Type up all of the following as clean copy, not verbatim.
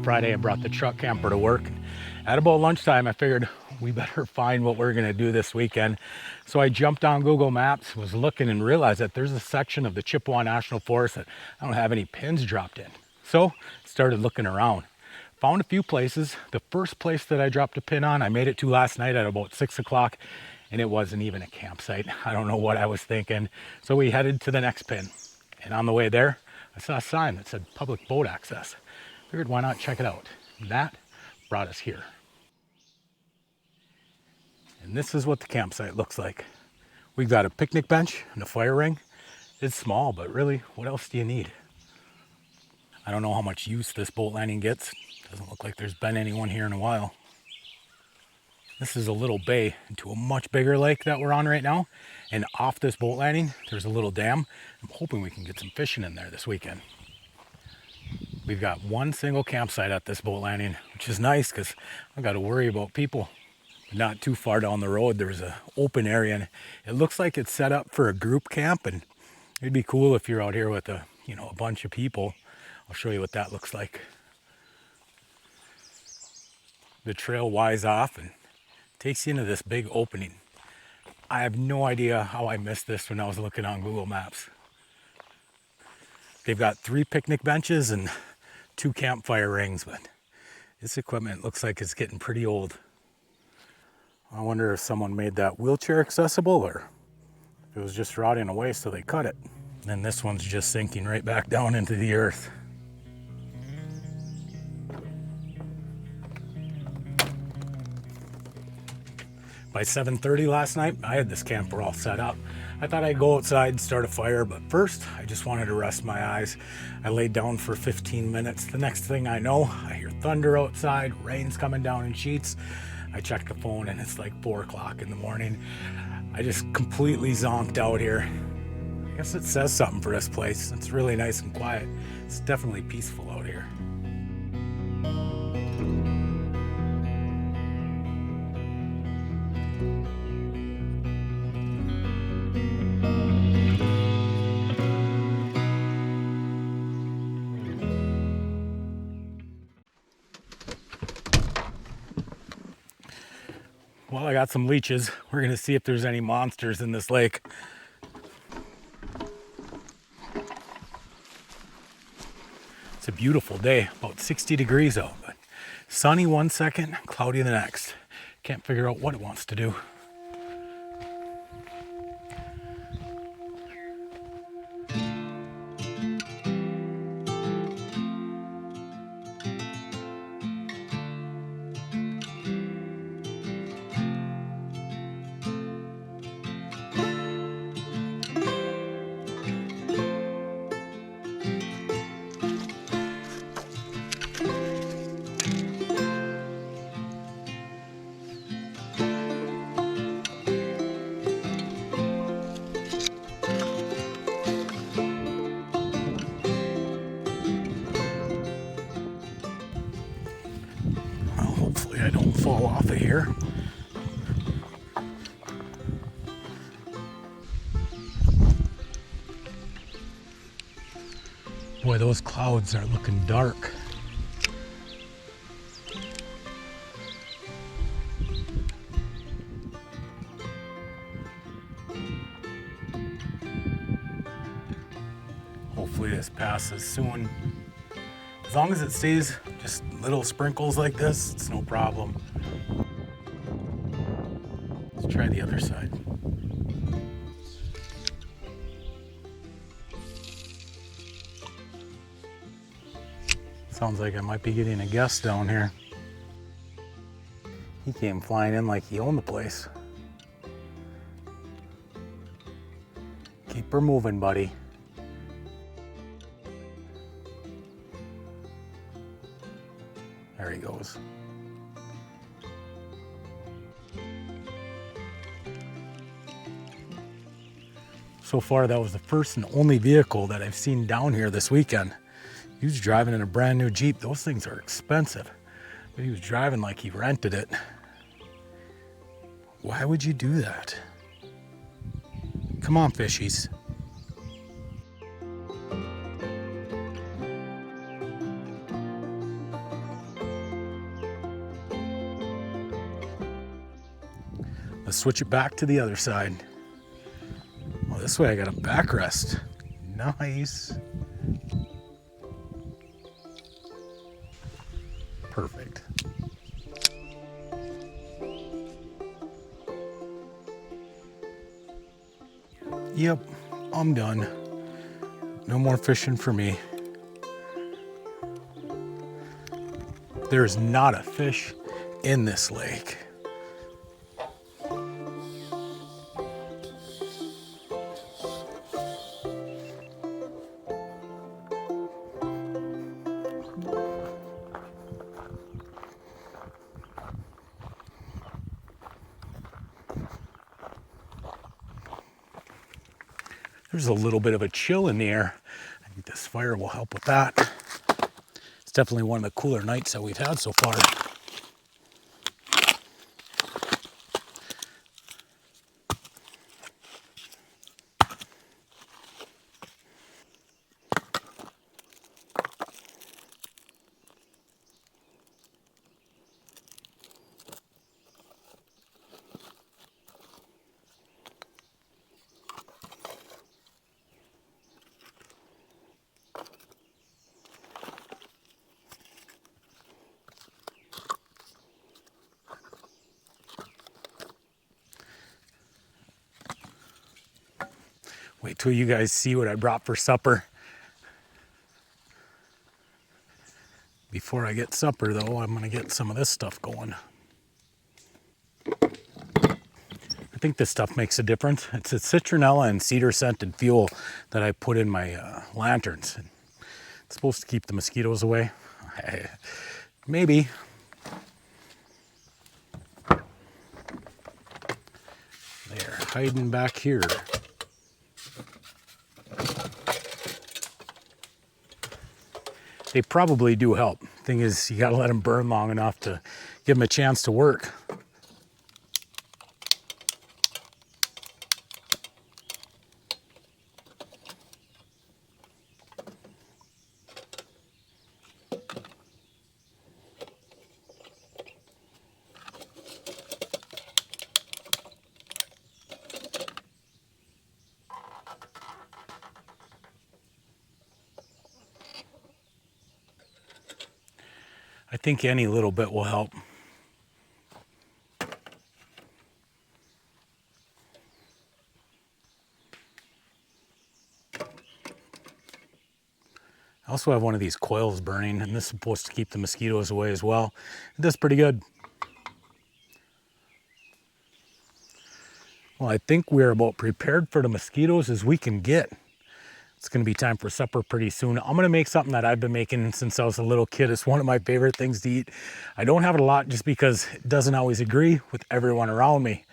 Friday. I brought the truck camper to work. At about lunchtime, I figured we better find what we're gonna do this weekend. So I jumped on Google Maps, was looking, and realized that there's a section of the Chippewa National Forest that I don't have any pins dropped in. So started looking around. Found a few places. The first place that I dropped a pin on, I made it to last night at about 6 o'clock, and it wasn't even a campsite. I don't know what I was thinking. So we headed to the next pin. And on the way there, I saw a sign that said public boat access. Figured why not check it out. And that brought us here. And this is what the campsite looks like. We've got a picnic bench and a fire ring. It's small, but really, what else do you need? I don't know how much use this boat landing gets. Doesn't look like there's been anyone here in a while. This is a little bay into a much bigger lake that we're on right now. And off this boat landing, there's a little dam. I'm hoping we can get some fishing in there this weekend. We've got one single campsite at this boat landing, which is nice because I've got to worry about people. Not too far down the road, there's an open area, and it looks like it's set up for a group camp, and it'd be cool if you're out here with a bunch of people. I'll show you what that looks like. The trail winds off and takes you into this big opening. I have no idea how I missed this when I was looking on Google Maps. They've got 3 picnic benches and 2 campfire rings, but this equipment looks like it's getting pretty old. I wonder if someone made that wheelchair accessible or if it was just rotting away so they cut it. And this one's just sinking right back down into the earth. By 7:30 last night, I had this camper all set up. I thought I'd go outside and start a fire, but first, I just wanted to rest my eyes. I laid down for 15 minutes. The next thing I know, I hear thunder outside, rain's coming down in sheets. I check the phone and it's like 4 o'clock in the morning. I just completely zonked out here. I guess it says something for this place. It's really nice and quiet. It's definitely peaceful out here. Well, I got some leeches. We're gonna see if there's any monsters in this lake. It's a beautiful day, about 60 degrees out, but sunny one second, cloudy the next. Can't figure out what it wants to do. Hopefully I don't fall off of here. Boy, those clouds are looking dark. Hopefully this passes soon. As long as it stays just little sprinkles like this, it's no problem. Let's try the other side. Sounds like I might be getting a guest down here. He came flying in like he owned the place. Keep her moving, buddy. There he goes. So far, that was the first and only vehicle that I've seen down here this weekend. He was driving in a brand new Jeep. Those things are expensive. But he was driving like he rented it. Why would you do that? Come on, fishies. switch it back to the other side. Oh, this way I got a backrest. Nice. Perfect. Yep, I'm done. No more fishing for me. There is not a fish in this lake. There's a little bit of a chill in the air. I think this fire will help with that. It's definitely one of the cooler nights that we've had so far. Wait till you guys see what I brought for supper. Before I get supper though, I'm gonna get some of this stuff going. I think this stuff makes a difference. It's a citronella and cedar scented fuel that I put in my lanterns. It's supposed to keep the mosquitoes away. Maybe. They're hiding back here. They probably do help. Thing is, you gotta let them burn long enough to give them a chance to work. I think any little bit will help. I also have one of these coils burning, and this is supposed to keep the mosquitoes away as well. It does pretty good. Well, I think we're about prepared for the mosquitoes as we can get. It's gonna be time for supper pretty soon. I'm gonna make something that I've been making since I was a little kid. It's one of my favorite things to eat. I don't have it a lot just because it doesn't always agree with everyone around me,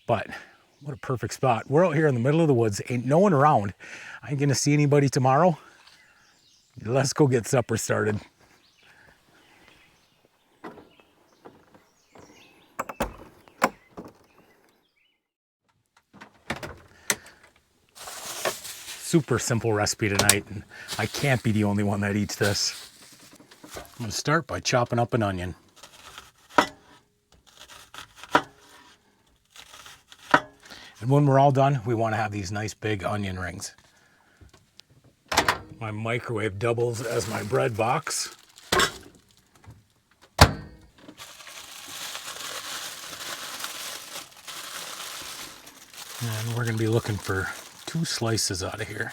but what a perfect spot. We're out here in the middle of the woods, ain't no one around. I ain't gonna see anybody tomorrow. Let's go get supper started. Super simple recipe tonight, and I can't be the only one that eats this. I'm gonna start by chopping up an onion. And when we're all done, we wanna have these nice big onion rings. My microwave doubles as my bread box. And we're gonna be looking for 2 slices out of here.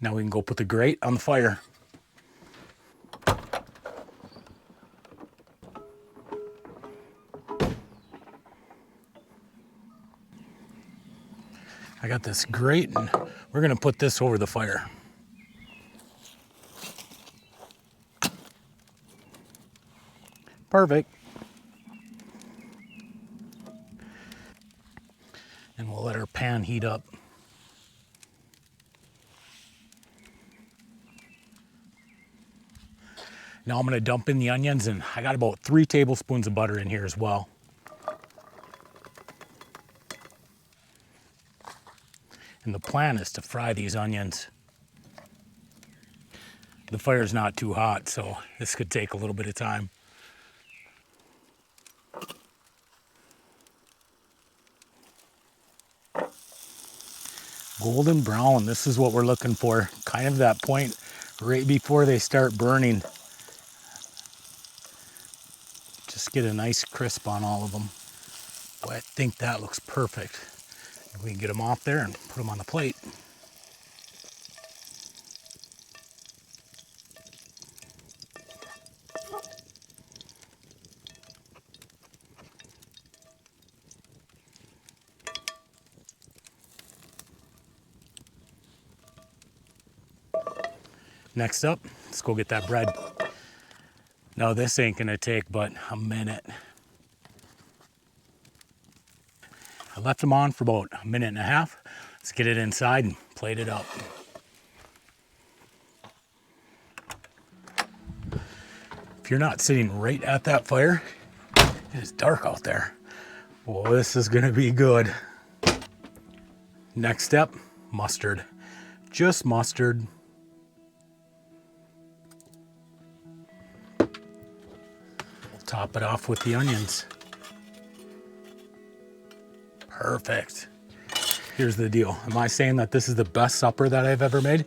Now we can go put the grate on the fire. I got this grate and we're gonna put this over the fire. Perfect. And we'll let our pan heat up. Now I'm gonna dump in the onions, and I got about 3 tablespoons of butter in here as well. And the plan is to fry these onions. The fire's not too hot, so this could take a little bit of time. Golden brown, this is what we're looking for. Kind of that point right before they start burning. Just get a nice crisp on all of them. Boy, I think that looks perfect. We can get them off there and put them on the plate. Next up, let's go get that bread. Now this ain't gonna take but a minute. I left them on for about a minute and a half. Let's get it inside and plate it up. If you're not sitting right at that fire, it is dark out there. Well, this is gonna be good. Next step, mustard. Just mustard. Top it off with the onions. Perfect. Here's the deal. Am I saying that this is the best supper that I've ever made?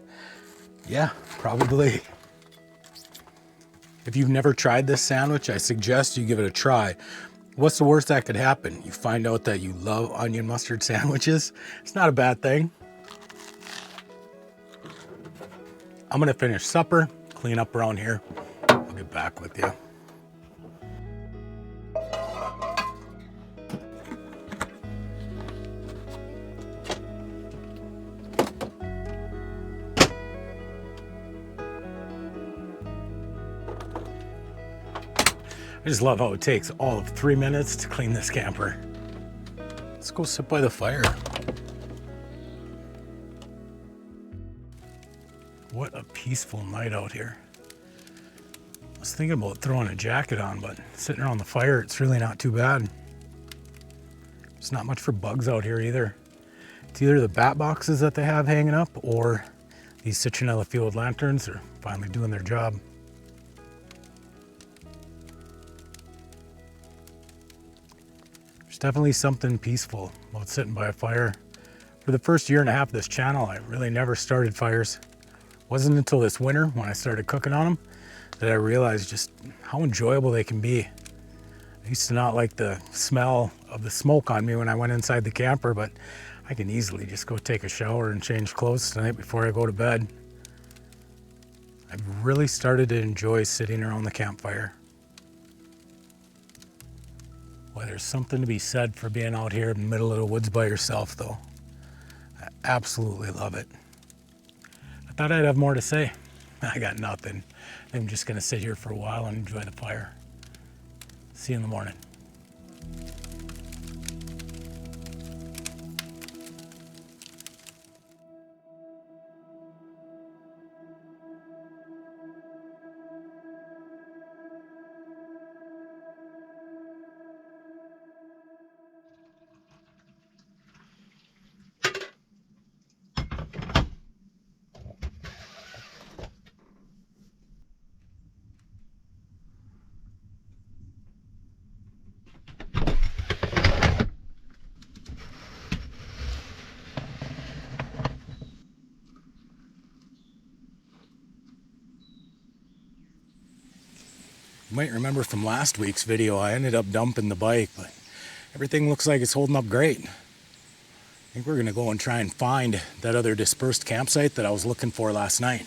Yeah, probably. If you've never tried this sandwich, I suggest you give it a try. What's the worst that could happen? You find out that you love onion mustard sandwiches. It's not a bad thing. I'm gonna finish supper, clean up around here. I'll get back with you. I just love how it takes all of 3 minutes to clean this camper. Let's go sit by the fire. What a peaceful night out here. I was thinking about throwing a jacket on, but sitting around the fire, it's really not too bad. There's not much for bugs out here either. It's either the bat boxes that they have hanging up or these citronella field lanterns are finally doing their job. Definitely something peaceful about sitting by a fire. For the first year and a half of this channel, I really never started fires. It wasn't until this winter when I started cooking on them that I realized just how enjoyable they can be. I used to not like the smell of the smoke on me when I went inside the camper, but I can easily just go take a shower and change clothes tonight before I go to bed. I've really started to enjoy sitting around the campfire. Boy, there's something to be said for being out here in the middle of the woods by yourself, though. I absolutely love it. I thought I'd have more to say. I got nothing. I'm just going to sit here for a while and enjoy the fire. See you in the morning. You might remember from last week's video, I ended up dumping the bike, but everything looks like it's holding up great. I think we're gonna go and try and find that other dispersed campsite that I was looking for last night.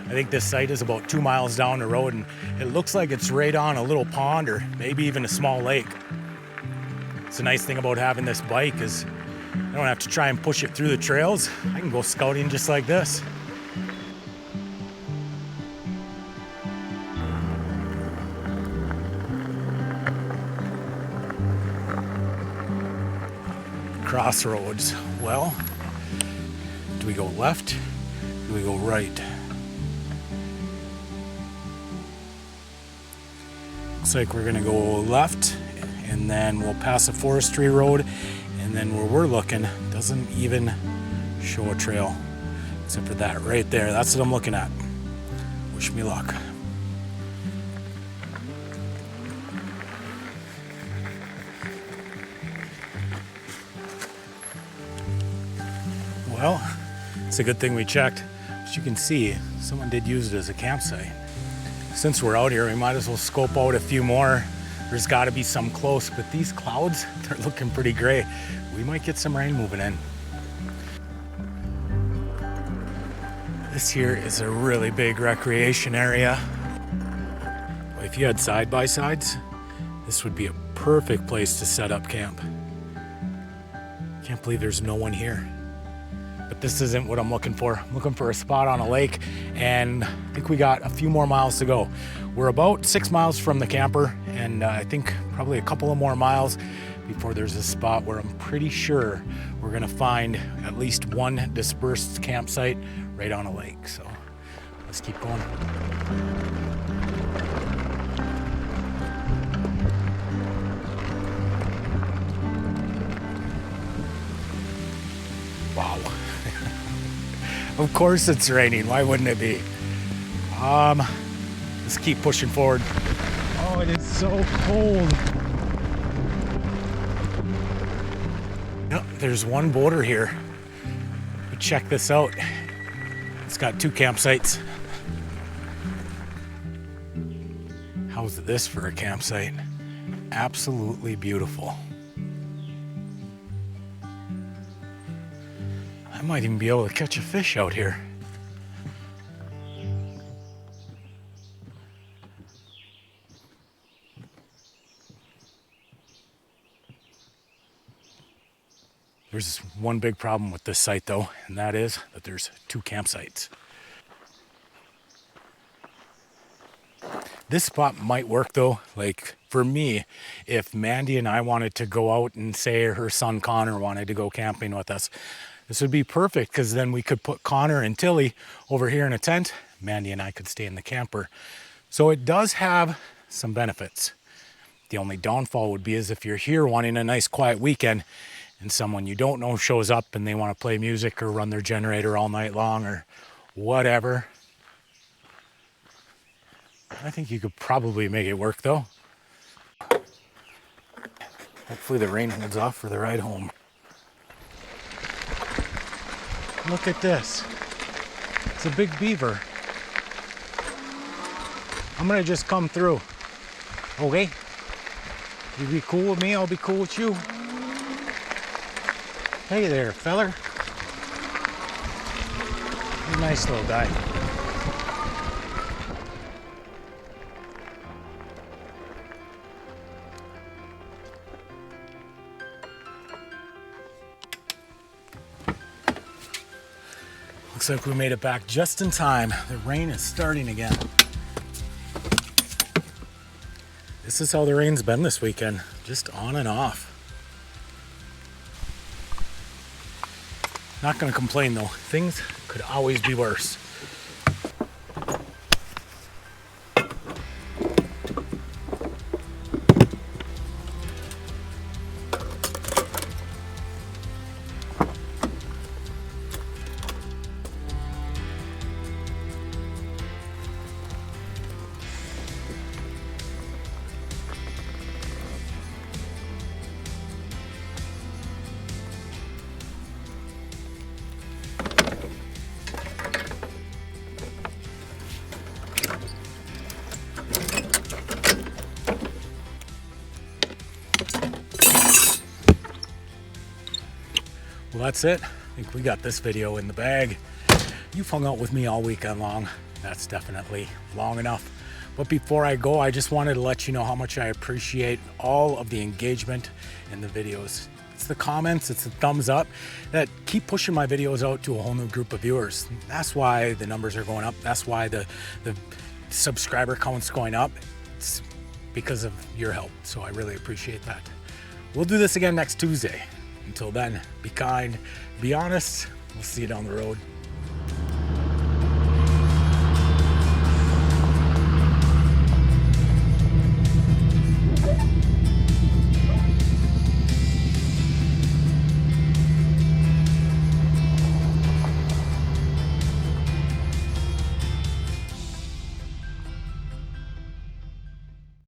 I think this site is about 2 miles down the road, and it looks like it's right on a little pond or maybe even a small lake. It's a nice thing about having this bike is I don't have to try and push it through the trails. I can go scouting just like this. Crossroads. Well, do we go left? Do we go right? Looks like we're gonna go left, and then we'll pass a forestry road, and then where we're looking doesn't even show a trail, except for that right there. That's what I'm looking at. Wish me luck. Well, it's a good thing we checked. As you can see, someone did use it as a campsite. Since we're out here, we might as well scope out a few more. There's got to be some close, but these clouds, they're looking pretty gray. We might get some rain moving in. This here is a really big recreation area. If you had side-by-sides, this would be a perfect place to set up camp. Can't believe there's no one here. But this isn't what I'm looking for. I'm looking for a spot on a lake, and I think we got a few more miles to go. We're about 6 miles from the camper, and I think probably a couple of more miles before there's a spot where I'm pretty sure we're gonna find at least one dispersed campsite right on a lake. So let's keep going. Wow. Of course it's raining. Why wouldn't it be? Let's keep pushing forward. Oh, it is so cold. Yep, there's one boater here. But check this out. It's got 2 campsites. How's this for a campsite? Absolutely beautiful. I might even be able to catch a fish out here. There's one big problem with this site though, and that is that there's 2 campsites. This spot might work though, like for me, if Mandy and I wanted to go out and say her son Connor wanted to go camping with us, this would be perfect because then we could put Connor and Tilly over here in a tent. Mandy and I could stay in the camper. So it does have some benefits. The only downfall would be is if you're here wanting a nice quiet weekend and someone you don't know shows up and they want to play music or run their generator all night long or whatever. I think you could probably make it work though. Hopefully the rain holds off for the ride home. Look at this. It's a big beaver. I'm gonna just come through. Okay? You be cool with me, I'll be cool with you. Hey there, feller. You're a nice little guy. Looks like we made it back just in time. The rain is starting again. This is how the rain's been this weekend, just on and off. Not gonna complain though. Things could always be worse. Well, that's it. I think we got this video in the bag. You've hung out with me all weekend long. That's definitely long enough. But before I go, I just wanted to let you know how much I appreciate all of the engagement in the videos. It's the comments, it's the thumbs up that keep pushing my videos out to a whole new group of viewers. That's why the numbers are going up. That's why the subscriber count's going up. It's because of your help. So I really appreciate that. We'll do this again next Tuesday. Until then, be kind, be honest. We'll see you down the road.